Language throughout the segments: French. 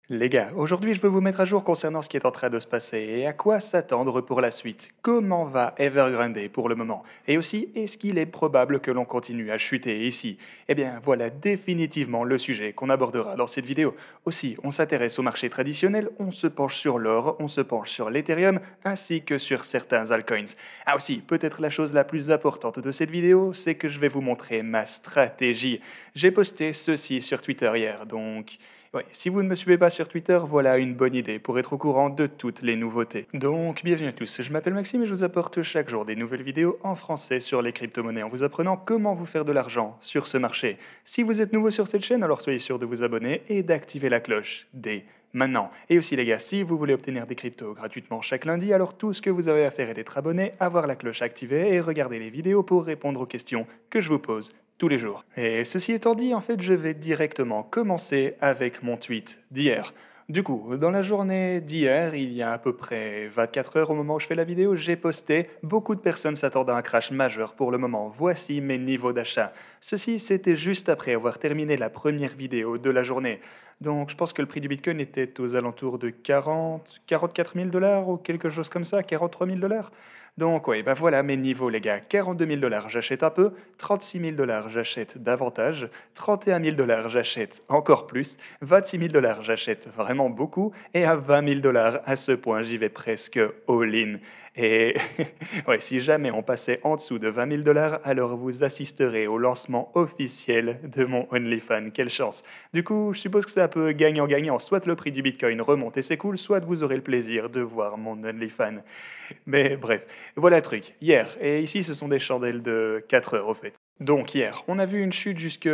Les gars, aujourd'hui je veux vous mettre à jour concernant ce qui est en train de se passer et à quoi s'attendre pour la suite. Comment va Evergrande pour le moment? Et aussi, est-ce qu'il est probable que l'on continue à chuter ici? Eh bien, voilà définitivement le sujet qu'on abordera dans cette vidéo. Aussi, on s'intéresse au marché traditionnel, on se penche sur l'or, on se penche sur l'Ethereum, ainsi que sur certains altcoins. Ah aussi, peut-être la chose la plus importante de cette vidéo, c'est que je vais vous montrer ma stratégie. J'ai posté ceci sur Twitter hier, donc... Ouais, si vous ne me suivez pas sur Twitter, voilà une bonne idée pour être au courant de toutes les nouveautés. Donc, bienvenue à tous, je m'appelle Maxime et je vous apporte chaque jour des nouvelles vidéos en français sur les crypto-monnaies en vous apprenant comment vous faire de l'argent sur ce marché. Si vous êtes nouveau sur cette chaîne, alors soyez sûr de vous abonner et d'activer la cloche dès maintenant. Et aussi les gars, si vous voulez obtenir des cryptos gratuitement chaque lundi, alors tout ce que vous avez à faire est d'être abonné, avoir la cloche activée et regarder les vidéos pour répondre aux questions que je vous pose tous les jours. Et ceci étant dit, en fait, je vais directement commencer avec mon tweet d'hier. Du coup, dans la journée d'hier, il y a à peu près 24 heures au moment où je fais la vidéo, j'ai posté beaucoup de personnes s'attendent à un crash majeur pour le moment. Voici mes niveaux d'achat. Ceci, c'était juste après avoir terminé la première vidéo de la journée. Donc, je pense que le prix du Bitcoin était aux alentours de 44 000 dollars ou quelque chose comme ça, 43 000 dollars. Donc, oui, bah voilà mes niveaux, les gars. 42 000 dollars, j'achète un peu. 36 000 dollars, j'achète davantage. 31 000 dollars, j'achète encore plus. 26 000 dollars, j'achète vraiment beaucoup. Et à 20 000 dollars, à ce point, j'y vais presque all-in. Et ouais, si jamais on passait en dessous de 20 000 dollars, alors vous assisterez au lancement officiel de mon OnlyFans. Quelle chance! Du coup, je suppose que c'est un peu gagnant-gagnant. Soit le prix du Bitcoin remonte et c'est cool, soit vous aurez le plaisir de voir mon OnlyFans. Mais bref, voilà le truc. Hier, et ici ce sont des chandelles de 4 heures au fait. Donc hier, on a vu une chute jusque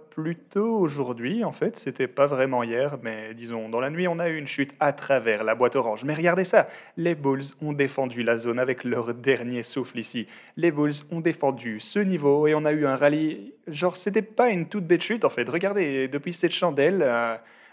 plutôt aujourd'hui en fait, c'était pas vraiment hier, mais disons dans la nuit on a eu une chute à travers la boîte orange. Mais regardez ça, les Bulls ont défendu la zone avec leur dernier souffle ici. Les Bulls ont défendu ce niveau et on a eu un rallye, genre c'était pas une toute bête chute en fait. Regardez, depuis cette chandelle,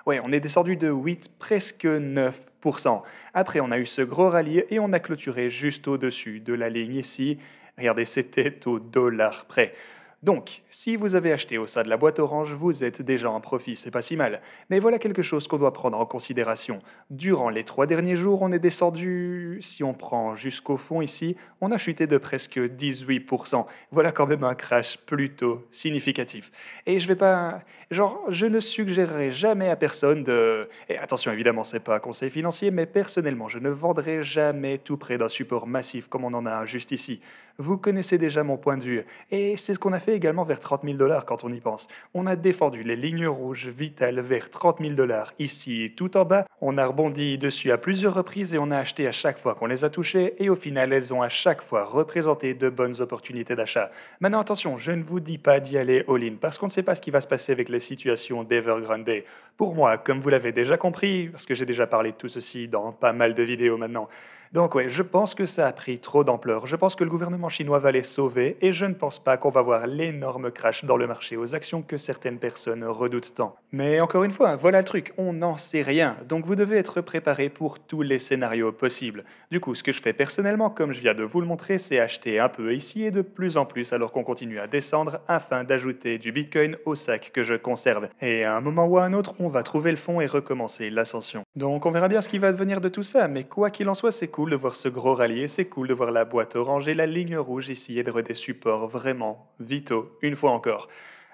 ouais, on est descendu de 8, presque 9%. Après, on a eu ce gros rallye et on a clôturé juste au-dessus de la ligne ici. Regardez, c'était au dollar près. Donc, si vous avez acheté au sein de la boîte orange, vous êtes déjà en profit, c'est pas si mal. Mais voilà quelque chose qu'on doit prendre en considération. Durant les 3 derniers jours, on est descendu, si on prend jusqu'au fond ici, on a chuté de presque 18%. Voilà quand même un crash plutôt significatif. Et je vais pas, genre, je ne suggérerai jamais à personne de, et attention évidemment, c'est pas un conseil financier, mais personnellement, je ne vendrai jamais tout près d'un support massif comme on en a un juste ici. Vous connaissez déjà mon point de vue, et c'est ce qu'on a fait également vers 30 000 dollars quand on y pense. On a défendu les lignes rouges vitales vers 30 000 dollars ici tout en bas. On a rebondi dessus à plusieurs reprises et on a acheté à chaque fois qu'on les a touchées, et au final, elles ont à chaque fois représenté de bonnes opportunités d'achat. Maintenant, attention, je ne vous dis pas d'y aller all-in parce qu'on ne sait pas ce qui va se passer avec les situations d'Evergrande. Pour moi, comme vous l'avez déjà compris, parce que j'ai déjà parlé de tout ceci dans pas mal de vidéos maintenant, donc ouais, je pense que ça a pris trop d'ampleur. Je pense que le gouvernement chinois va les sauver et je ne pense pas qu'on va voir l'énorme crash dans le marché aux actions que certaines personnes redoutent tant. Mais encore une fois, voilà le truc, on n'en sait rien. Donc vous devez être préparé pour tous les scénarios possibles. Du coup, ce que je fais personnellement, comme je viens de vous le montrer, c'est acheter un peu ici et de plus en plus alors qu'on continue à descendre afin d'ajouter du Bitcoin au sac que je conserve. Et à un moment ou à un autre, on va trouver le fond et recommencer l'ascension. Donc on verra bien ce qui va devenir de tout ça, mais quoi qu'il en soit, c'est cool de voir ce gros rallier, c'est cool de voir la boîte orange et la ligne rouge ici être des supports vraiment vitaux, une fois encore.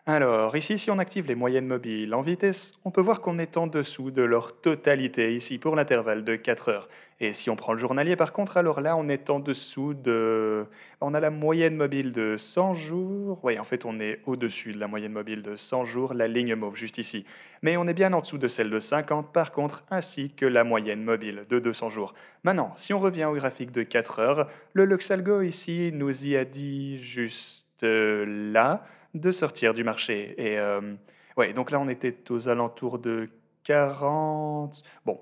Alors, ici, si on active les moyennes mobiles en vitesse, on peut voir qu'on est en dessous de leur totalité ici pour l'intervalle de 4 heures. Et si on prend le journalier par contre, alors là, on est en dessous de... On a la moyenne mobile de 100 jours. Oui, en fait, on est au-dessus de la moyenne mobile de 100 jours, la ligne mauve juste ici. Mais on est bien en dessous de celle de 50 par contre, ainsi que la moyenne mobile de 200 jours. Maintenant, si on revient au graphique de 4 heures, le Luxalgo ici nous y a dit juste là de sortir du marché. Et ouais, donc là, on était aux alentours de 40. Bon,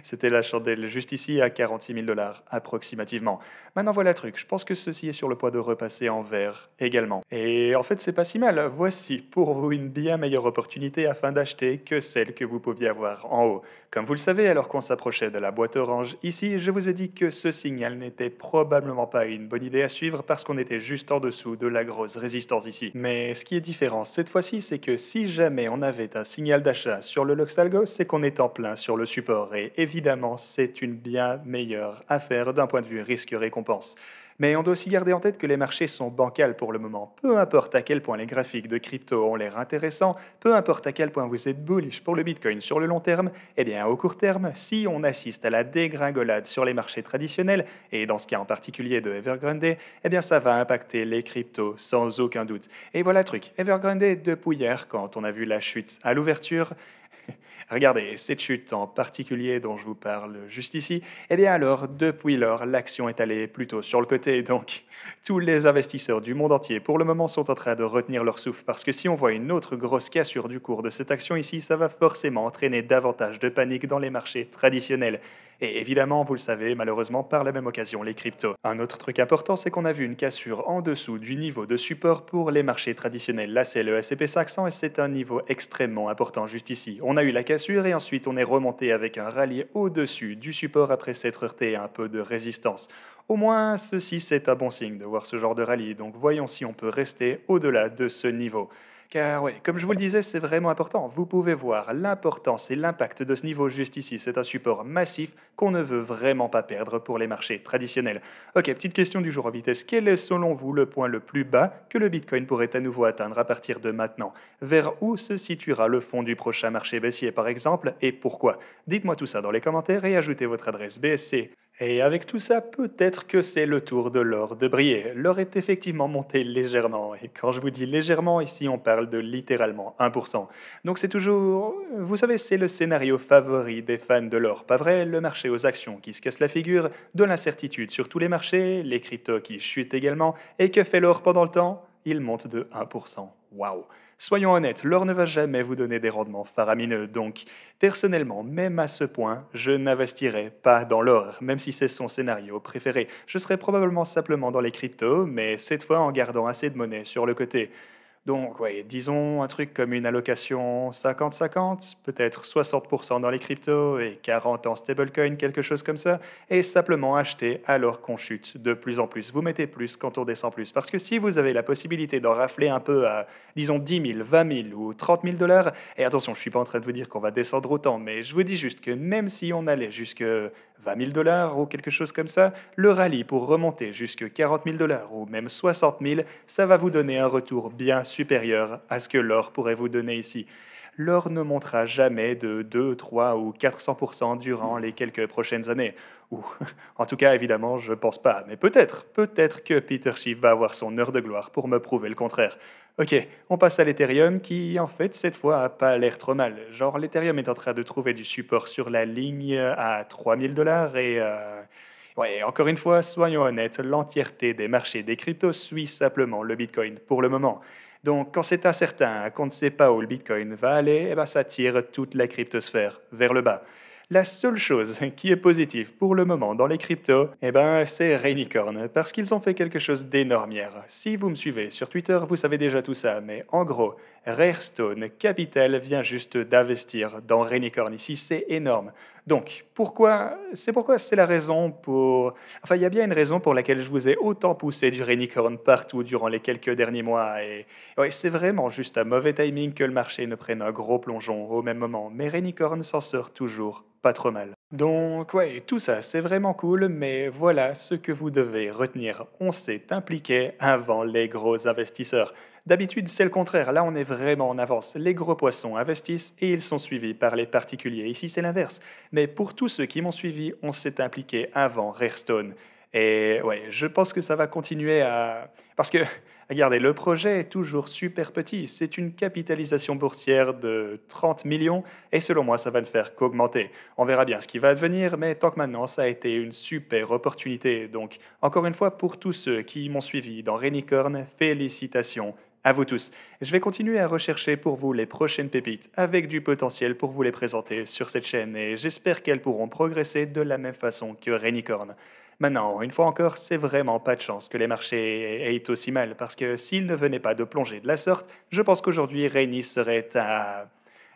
c'était la chandelle juste ici à 46 000 dollars approximativement. Maintenant, voilà le truc. Je pense que ceci est sur le point de repasser en vert également. Et en fait, c'est pas si mal. Voici pour vous une bien meilleure opportunité afin d'acheter que celle que vous pouviez avoir en haut. Comme vous le savez, alors qu'on s'approchait de la boîte orange ici, je vous ai dit que ce signal n'était probablement pas une bonne idée à suivre parce qu'on était juste en dessous de la grosse résistance ici. Mais ce qui est différent cette fois-ci, c'est que si jamais on avait un signal d'achat sur le Luxal algos, c'est qu'on est en plein sur le support et évidemment, c'est une bien meilleure affaire d'un point de vue risque-récompense. Mais on doit aussi garder en tête que les marchés sont bancals pour le moment. Peu importe à quel point les graphiques de crypto ont l'air intéressants, peu importe à quel point vous êtes bullish pour le Bitcoin sur le long terme, eh bien au court terme, si on assiste à la dégringolade sur les marchés traditionnels, et dans ce cas en particulier de Evergrande, eh bien ça va impacter les cryptos sans aucun doute. Et voilà le truc, Evergrande depuis hier, quand on a vu la chute à l'ouverture, regardez, cette chute en particulier dont je vous parle juste ici, eh bien alors, depuis lors, l'action est allée plutôt sur le côté. Donc, tous les investisseurs du monde entier, pour le moment, sont en train de retenir leur souffle. Parce que si on voit une autre grosse cassure du cours de cette action ici, ça va forcément entraîner davantage de panique dans les marchés traditionnels. Et évidemment, vous le savez, malheureusement, par la même occasion, les cryptos. Un autre truc important, c'est qu'on a vu une cassure en dessous du niveau de support pour les marchés traditionnels. Là, c'est le S&P 500 et c'est un niveau extrêmement important juste ici. On a eu la cassure et ensuite on est remonté avec un rallye au-dessus du support après s'être heurté à un peu de résistance. Au moins, ceci, c'est un bon signe de voir ce genre de rallye. Donc voyons si on peut rester au-delà de ce niveau. Car ouais, comme je vous le disais, c'est vraiment important. Vous pouvez voir l'importance et l'impact de ce niveau juste ici. C'est un support massif qu'on ne veut vraiment pas perdre pour les marchés traditionnels. Ok, petite question du jour en vitesse. Quel est selon vous le point le plus bas que le Bitcoin pourrait à nouveau atteindre à partir de maintenant? Vers où se situera le fond du prochain marché baissier par exemple et pourquoi? Dites-moi tout ça dans les commentaires et ajoutez votre adresse BSC. Et avec tout ça, peut-être que c'est le tour de l'or de briller. L'or est effectivement monté légèrement. Et quand je vous dis légèrement, ici on parle de littéralement 1%. Donc c'est toujours... Vous savez, c'est le scénario favori des fans de l'or. Pas vrai? Le marché aux actions qui se casse la figure, de l'incertitude sur tous les marchés, les cryptos qui chutent également. Et que fait l'or pendant le temps? Il monte de 1%. Waouh! Soyons honnêtes, l'or ne va jamais vous donner des rendements faramineux, donc personnellement, même à ce point, je n'investirai pas dans l'or, même si c'est son scénario préféré. Je serai probablement simplement dans les cryptos, mais cette fois en gardant assez de monnaie sur le côté. Donc, ouais, disons un truc comme une allocation 50-50, peut-être 60% dans les cryptos et 40 en stablecoin, quelque chose comme ça, et simplement acheter alors qu'on chute de plus en plus. Vous mettez plus quand on descend plus. Parce que si vous avez la possibilité d'en rafler un peu à, disons, 10 000, 20 000 ou 30 000 dollars, et attention, je ne suis pas en train de vous dire qu'on va descendre autant, mais je vous dis juste que même si on allait jusque 20 000 dollars ou quelque chose comme ça, le rallye pour remonter jusque 40 000 dollars ou même 60 000, ça va vous donner un retour bien supérieur à ce que l'or pourrait vous donner ici. L'or ne montera jamais de 2, 3 ou 400% durant les quelques prochaines années. Ou, en tout cas, évidemment, je pense pas. Mais peut-être que Peter Schiff va avoir son heure de gloire pour me prouver le contraire. Ok, on passe à l'Ethereum qui, en fait, cette fois, a pas l'air trop mal. Genre, l'Ethereum est en train de trouver du support sur la ligne à 3000 dollars et... ouais, encore une fois, soyons honnêtes, l'entièreté des marchés des cryptos suit simplement le Bitcoin pour le moment. Donc, quand c'est incertain, qu'on ne sait pas où le Bitcoin va aller, eh ben, ça tire toute la cryptosphère vers le bas. La seule chose qui est positive pour le moment dans les cryptos, eh ben, c'est Rainicorn, parce qu'ils ont fait quelque chose d'énorme hier. Si vous me suivez sur Twitter, vous savez déjà tout ça, mais en gros, Rarestone Capital vient juste d'investir dans Rainicorn ici, c'est énorme. Donc, pourquoi c'est la raison pour... Enfin, il y a bien une raison pour laquelle je vous ai autant poussé du Rainicorn partout durant les quelques derniers mois. Et ouais, c'est vraiment juste un mauvais timing que le marché ne prenne un gros plongeon au même moment. Mais Rainicorn s'en sort toujours pas trop mal. Donc, ouais, tout ça, c'est vraiment cool, mais voilà ce que vous devez retenir. On s'est impliqué avant les gros investisseurs. D'habitude, c'est le contraire. Là, on est vraiment en avance. Les gros poissons investissent et ils sont suivis par les particuliers. Ici, c'est l'inverse. Mais pour tous ceux qui m'ont suivi, on s'est impliqué avant Rarestone. Et ouais, je pense que ça va continuer à... Parce que, regardez, le projet est toujours super petit. C'est une capitalisation boursière de 30 millions et selon moi, ça va ne faire qu'augmenter. On verra bien ce qui va advenir, mais tant que maintenant, ça a été une super opportunité. Donc, encore une fois, pour tous ceux qui m'ont suivi dans Rainicorn, félicitations à vous tous. Je vais continuer à rechercher pour vous les prochaines pépites avec du potentiel pour vous les présenter sur cette chaîne et j'espère qu'elles pourront progresser de la même façon que Rainicorn. Maintenant, une fois encore, c'est vraiment pas de chance que les marchés aient aussi mal parce que s'ils ne venaient pas de plonger de la sorte, je pense qu'aujourd'hui Rainy serait à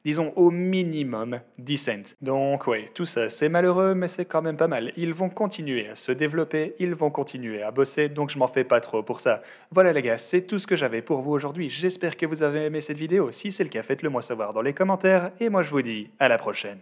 Disons au minimum 10 cents. Donc oui, tout ça c'est malheureux, mais c'est quand même pas mal. Ils vont continuer à se développer, ils vont continuer à bosser, donc je m'en fais pas trop pour ça. Voilà les gars, c'est tout ce que j'avais pour vous aujourd'hui. J'espère que vous avez aimé cette vidéo. Si c'est le cas, faites-le moi savoir dans les commentaires, et moi je vous dis à la prochaine.